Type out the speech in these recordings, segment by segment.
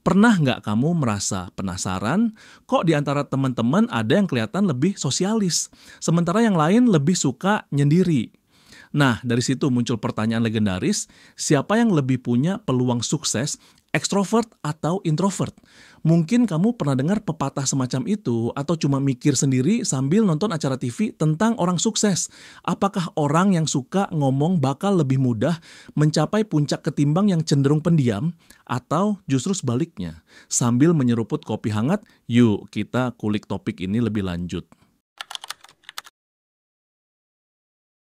Pernah nggak kamu merasa penasaran, kok di antara teman-teman ada yang kelihatan lebih sosialis, sementara yang lain lebih suka nyendiri? Nah, dari situ muncul pertanyaan legendaris, siapa yang lebih punya peluang sukses, ekstrovert atau introvert? Mungkin kamu pernah dengar pepatah semacam itu, atau cuma mikir sendiri sambil nonton acara TV tentang orang sukses. Apakah orang yang suka ngomong bakal lebih mudah mencapai puncak ketimbang yang cenderung pendiam, atau justru sebaliknya? Sambil menyeruput kopi hangat, yuk kita kulik topik ini lebih lanjut.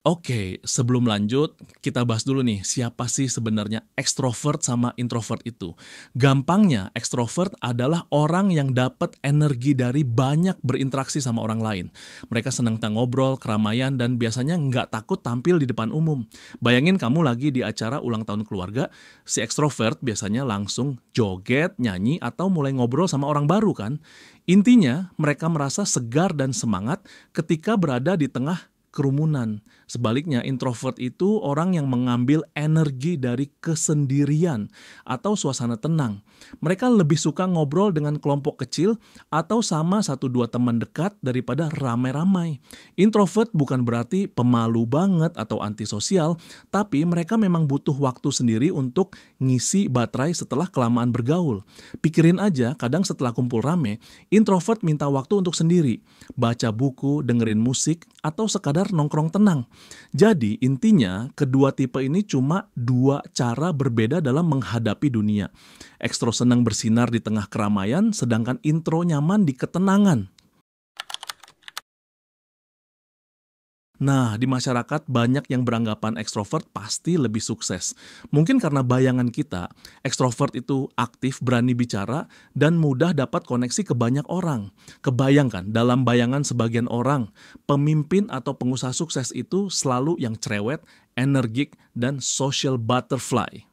Oke, sebelum lanjut, kita bahas dulu nih, siapa sih sebenarnya ekstrovert sama introvert itu? Gampangnya, ekstrovert adalah orang yang dapat energi dari banyak berinteraksi sama orang lain. Mereka senang ngobrol, keramaian, dan biasanya nggak takut tampil di depan umum. Bayangin kamu lagi di acara ulang tahun keluarga, si ekstrovert biasanya langsung joget, nyanyi, atau mulai ngobrol sama orang baru kan? Intinya, mereka merasa segar dan semangat ketika berada di tengah kerumunan. Sebaliknya, introvert itu orang yang mengambil energi dari kesendirian atau suasana tenang. Mereka lebih suka ngobrol dengan kelompok kecil atau sama 1-2 teman dekat daripada ramai-ramai. Introvert bukan berarti pemalu banget atau antisosial, tapi mereka memang butuh waktu sendiri untuk ngisi baterai setelah kelamaan bergaul. Pikirin aja, kadang setelah kumpul rame, introvert minta waktu untuk sendiri, baca buku, dengerin musik, atau sekadar nongkrong tenang. Jadi intinya kedua tipe ini cuma dua cara berbeda dalam menghadapi dunia. Ekstro senang bersinar di tengah keramaian, sedangkan intro nyaman di ketenangan. Nah, di masyarakat banyak yang beranggapan ekstrovert pasti lebih sukses. Mungkin karena bayangan kita, ekstrovert itu aktif, berani bicara, dan mudah dapat koneksi ke banyak orang. Kebayangkan, dalam bayangan sebagian orang, pemimpin atau pengusaha sukses itu selalu yang cerewet, energik, dan social butterfly.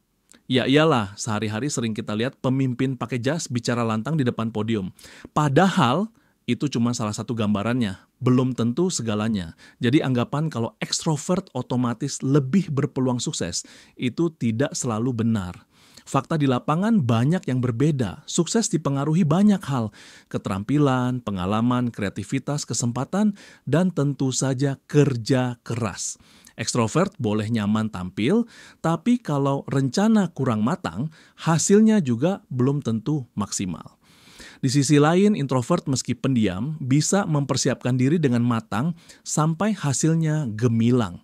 Ya iyalah, sehari-hari sering kita lihat pemimpin pakai jas bicara lantang di depan podium. Padahal, itu cuma salah satu gambarannya, belum tentu segalanya. Jadi anggapan kalau ekstrovert otomatis lebih berpeluang sukses, itu tidak selalu benar. Fakta di lapangan banyak yang berbeda. Sukses dipengaruhi banyak hal, keterampilan, pengalaman, kreativitas, kesempatan, dan tentu saja kerja keras. Ekstrovert boleh nyaman tampil, tapi kalau rencana kurang matang, hasilnya juga belum tentu maksimal. Di sisi lain, introvert meski pendiam bisa mempersiapkan diri dengan matang sampai hasilnya gemilang.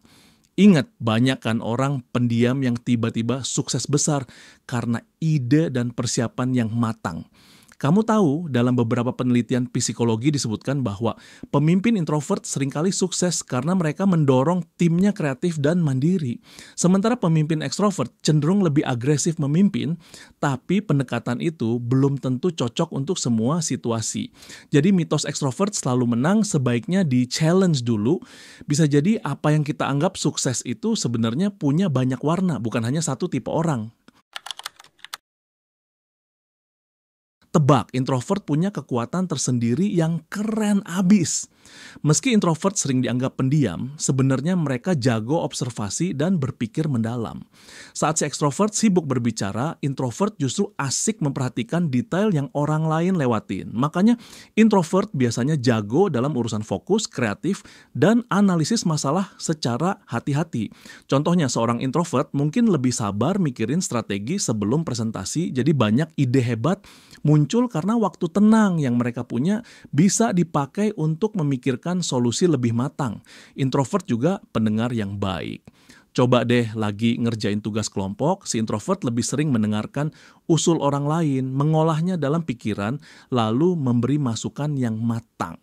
Ingat, banyak kan orang pendiam yang tiba-tiba sukses besar karena ide dan persiapan yang matang. Kamu tahu, dalam beberapa penelitian psikologi disebutkan bahwa pemimpin introvert seringkali sukses karena mereka mendorong timnya kreatif dan mandiri. Sementara pemimpin ekstrovert cenderung lebih agresif memimpin, tapi pendekatan itu belum tentu cocok untuk semua situasi. Jadi mitos ekstrovert selalu menang, sebaiknya di-challenge dulu. Bisa jadi apa yang kita anggap sukses itu sebenarnya punya banyak warna, bukan hanya satu tipe orang. Tebak, introvert punya kekuatan tersendiri yang keren abis. Meski introvert sering dianggap pendiam, sebenarnya mereka jago observasi dan berpikir mendalam. Saat si ekstrovert sibuk berbicara, introvert justru asik memperhatikan detail yang orang lain lewatin. Makanya introvert biasanya jago dalam urusan fokus, kreatif, dan analisis masalah secara hati-hati. Contohnya seorang introvert mungkin lebih sabar mikirin strategi sebelum presentasi, jadi banyak ide hebat muncul karena waktu tenang yang mereka punya bisa dipakai untuk memikirkan solusi lebih matang. Introvert juga pendengar yang baik. Coba deh lagi ngerjain tugas kelompok, si introvert lebih sering mendengarkan usul orang lain, mengolahnya dalam pikiran, lalu memberi masukan yang matang.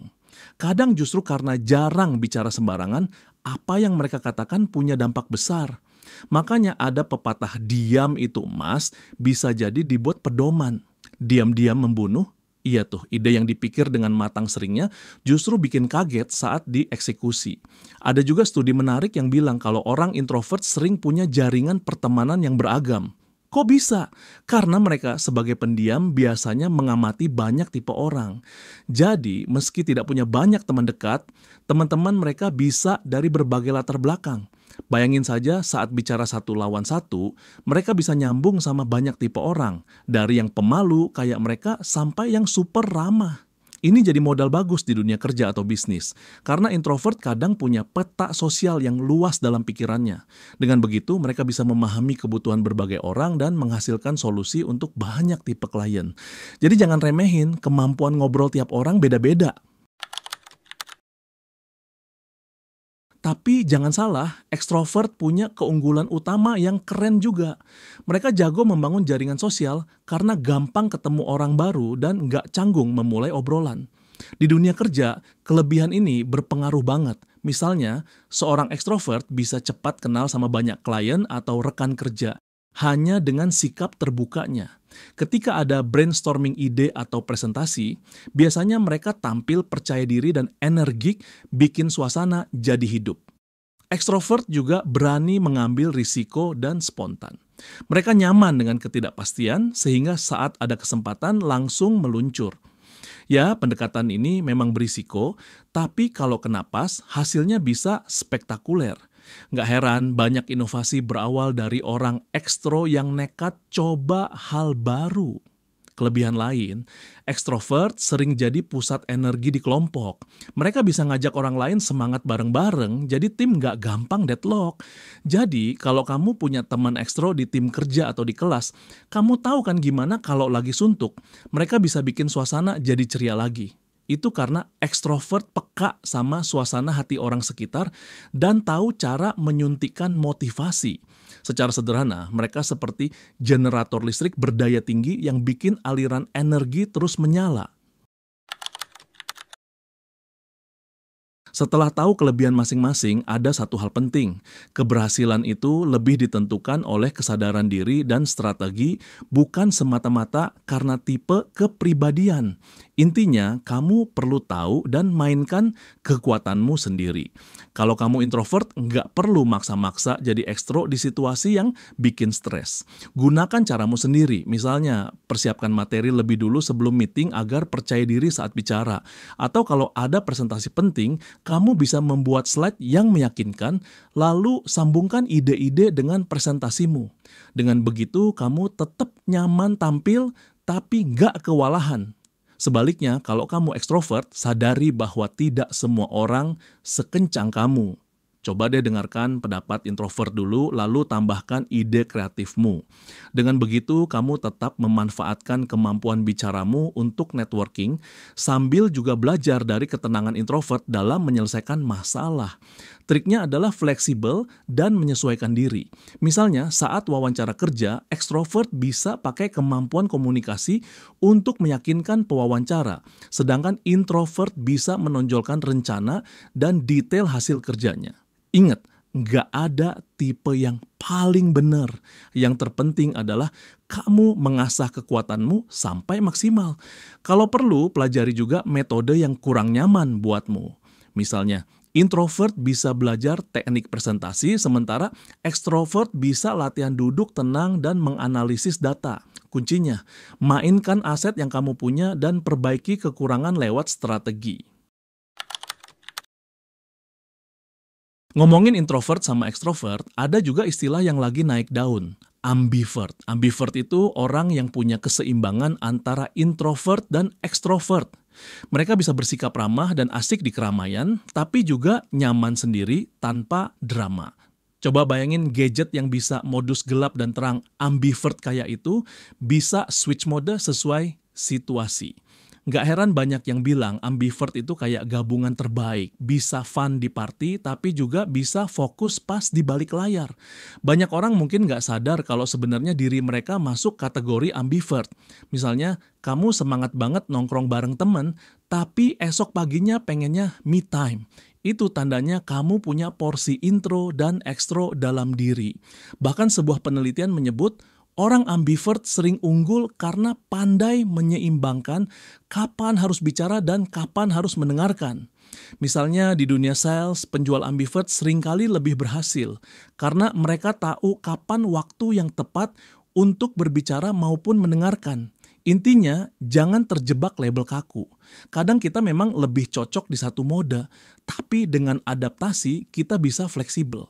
Kadang justru karena jarang bicara sembarangan, apa yang mereka katakan punya dampak besar. Makanya ada pepatah diam itu emas bisa jadi dibuat pedoman. Diam-diam membunuh, iya tuh, ide yang dipikir dengan matang seringnya justru bikin kaget saat dieksekusi. Ada juga studi menarik yang bilang kalau orang introvert sering punya jaringan pertemanan yang beragam. Kok bisa? Karena mereka sebagai pendiam biasanya mengamati banyak tipe orang. Jadi, meski tidak punya banyak teman dekat, teman-teman mereka bisa dari berbagai latar belakang. Bayangin saja saat bicara satu lawan satu, mereka bisa nyambung sama banyak tipe orang. Dari yang pemalu kayak mereka sampai yang super ramah. Ini jadi modal bagus di dunia kerja atau bisnis, karena introvert kadang punya peta sosial yang luas dalam pikirannya. Dengan begitu, mereka bisa memahami kebutuhan berbagai orang dan menghasilkan solusi untuk banyak tipe klien. Jadi jangan remehin, kemampuan ngobrol tiap orang beda-beda. Tapi jangan salah, ekstrovert punya keunggulan utama yang keren juga. Mereka jago membangun jaringan sosial karena gampang ketemu orang baru dan nggak canggung memulai obrolan. Di dunia kerja, kelebihan ini berpengaruh banget. Misalnya, seorang ekstrovert bisa cepat kenal sama banyak klien atau rekan kerja hanya dengan sikap terbukanya. Ketika ada brainstorming ide atau presentasi, biasanya mereka tampil percaya diri dan energik, bikin suasana jadi hidup. Ekstrovert juga berani mengambil risiko dan spontan. Mereka nyaman dengan ketidakpastian sehingga saat ada kesempatan langsung meluncur. Ya, pendekatan ini memang berisiko, tapi kalau kena pas, hasilnya bisa spektakuler. Nggak heran banyak inovasi berawal dari orang ekstro yang nekat coba hal baru. Kelebihan lain, ekstrovert sering jadi pusat energi di kelompok. Mereka bisa ngajak orang lain semangat bareng-bareng, jadi tim nggak gampang deadlock. Jadi, kalau kamu punya teman ekstro di tim kerja atau di kelas, kamu tahu kan gimana kalau lagi suntuk, mereka bisa bikin suasana jadi ceria lagi. Itu karena ekstrovert peka sama suasana hati orang sekitar dan tahu cara menyuntikkan motivasi. Secara sederhana, mereka seperti generator listrik berdaya tinggi yang bikin aliran energi terus menyala. Setelah tahu kelebihan masing-masing, ada satu hal penting. Keberhasilan itu lebih ditentukan oleh kesadaran diri dan strategi, bukan semata-mata karena tipe kepribadian. Intinya, kamu perlu tahu dan mainkan kekuatanmu sendiri. Kalau kamu introvert, nggak perlu maksa-maksa jadi ekstro di situasi yang bikin stres. Gunakan caramu sendiri, misalnya persiapkan materi lebih dulu sebelum meeting agar percaya diri saat bicara. Atau kalau ada presentasi penting, kamu bisa membuat slide yang meyakinkan, lalu sambungkan ide-ide dengan presentasimu. Dengan begitu, kamu tetap nyaman tampil, tapi nggak kewalahan. Sebaliknya, kalau kamu ekstrovert, sadari bahwa tidak semua orang sekencang kamu. Coba deh dengarkan pendapat introvert dulu, lalu tambahkan ide kreatifmu. Dengan begitu, kamu tetap memanfaatkan kemampuan bicaramu untuk networking, sambil juga belajar dari ketenangan introvert dalam menyelesaikan masalah. Triknya adalah fleksibel dan menyesuaikan diri. Misalnya, saat wawancara kerja, ekstrovert bisa pakai kemampuan komunikasi untuk meyakinkan pewawancara, sedangkan introvert bisa menonjolkan rencana dan detail hasil kerjanya. Ingat, nggak ada tipe yang paling benar. Yang terpenting adalah kamu mengasah kekuatanmu sampai maksimal. Kalau perlu, pelajari juga metode yang kurang nyaman buatmu. Misalnya, introvert bisa belajar teknik presentasi, sementara ekstrovert bisa latihan duduk tenang dan menganalisis data. Kuncinya, mainkan aset yang kamu punya dan perbaiki kekurangan lewat strategi. Ngomongin introvert sama ekstrovert, ada juga istilah yang lagi naik daun, ambivert. Ambivert itu orang yang punya keseimbangan antara introvert dan ekstrovert. Mereka bisa bersikap ramah dan asik di keramaian, tapi juga nyaman sendiri tanpa drama. Coba bayangin gadget yang bisa modus gelap dan terang, ambivert kayak itu, bisa switch mode sesuai situasi. Nggak heran banyak yang bilang ambivert itu kayak gabungan terbaik. Bisa fun di party, tapi juga bisa fokus pas di balik layar. Banyak orang mungkin nggak sadar kalau sebenarnya diri mereka masuk kategori ambivert. Misalnya, kamu semangat banget nongkrong bareng temen, tapi esok paginya pengennya me time. Itu tandanya kamu punya porsi intro dan ekstro dalam diri. Bahkan sebuah penelitian menyebut, orang ambivert sering unggul karena pandai menyeimbangkan kapan harus bicara dan kapan harus mendengarkan. Misalnya di dunia sales, penjual ambivert seringkali lebih berhasil karena mereka tahu kapan waktu yang tepat untuk berbicara maupun mendengarkan. Intinya, jangan terjebak label kaku. Kadang kita memang lebih cocok di satu mode, tapi dengan adaptasi kita bisa fleksibel.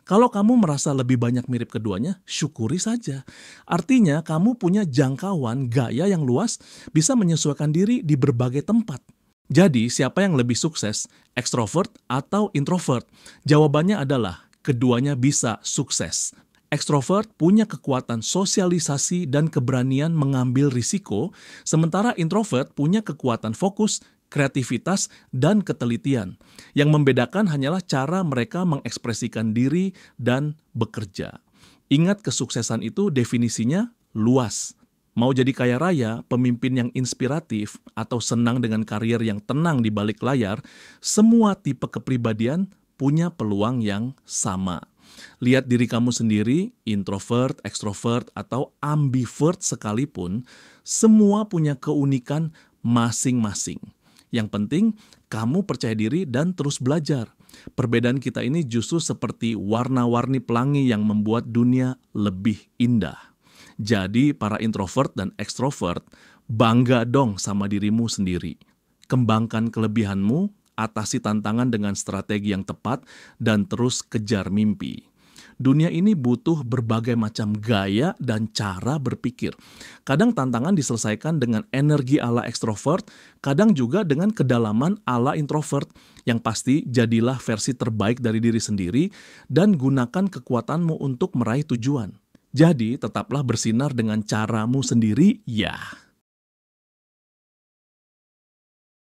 Kalau kamu merasa lebih banyak mirip keduanya, syukuri saja. Artinya, kamu punya jangkauan gaya yang luas, bisa menyesuaikan diri di berbagai tempat. Jadi, siapa yang lebih sukses, ekstrovert atau introvert? Jawabannya adalah keduanya bisa sukses. Ekstrovert punya kekuatan sosialisasi dan keberanian mengambil risiko, sementara introvert punya kekuatan fokus, kreativitas, dan ketelitian. Yang membedakan hanyalah cara mereka mengekspresikan diri dan bekerja. Ingat, kesuksesan itu definisinya luas. Mau jadi kaya raya, pemimpin yang inspiratif, atau senang dengan karier yang tenang di balik layar, semua tipe kepribadian punya peluang yang sama. Lihat diri kamu sendiri, introvert, extrovert, atau ambivert sekalipun, semua punya keunikan masing-masing. Yang penting, kamu percaya diri dan terus belajar. Perbedaan kita ini justru seperti warna-warni pelangi yang membuat dunia lebih indah. Jadi, para introvert dan extrovert, bangga dong sama dirimu sendiri. Kembangkan kelebihanmu, atasi tantangan dengan strategi yang tepat, dan terus kejar mimpi. Dunia ini butuh berbagai macam gaya dan cara berpikir. Kadang tantangan diselesaikan dengan energi ala ekstrovert, kadang juga dengan kedalaman ala introvert. Yang pasti, jadilah versi terbaik dari diri sendiri dan gunakan kekuatanmu untuk meraih tujuan. Jadi, tetaplah bersinar dengan caramu sendiri, ya.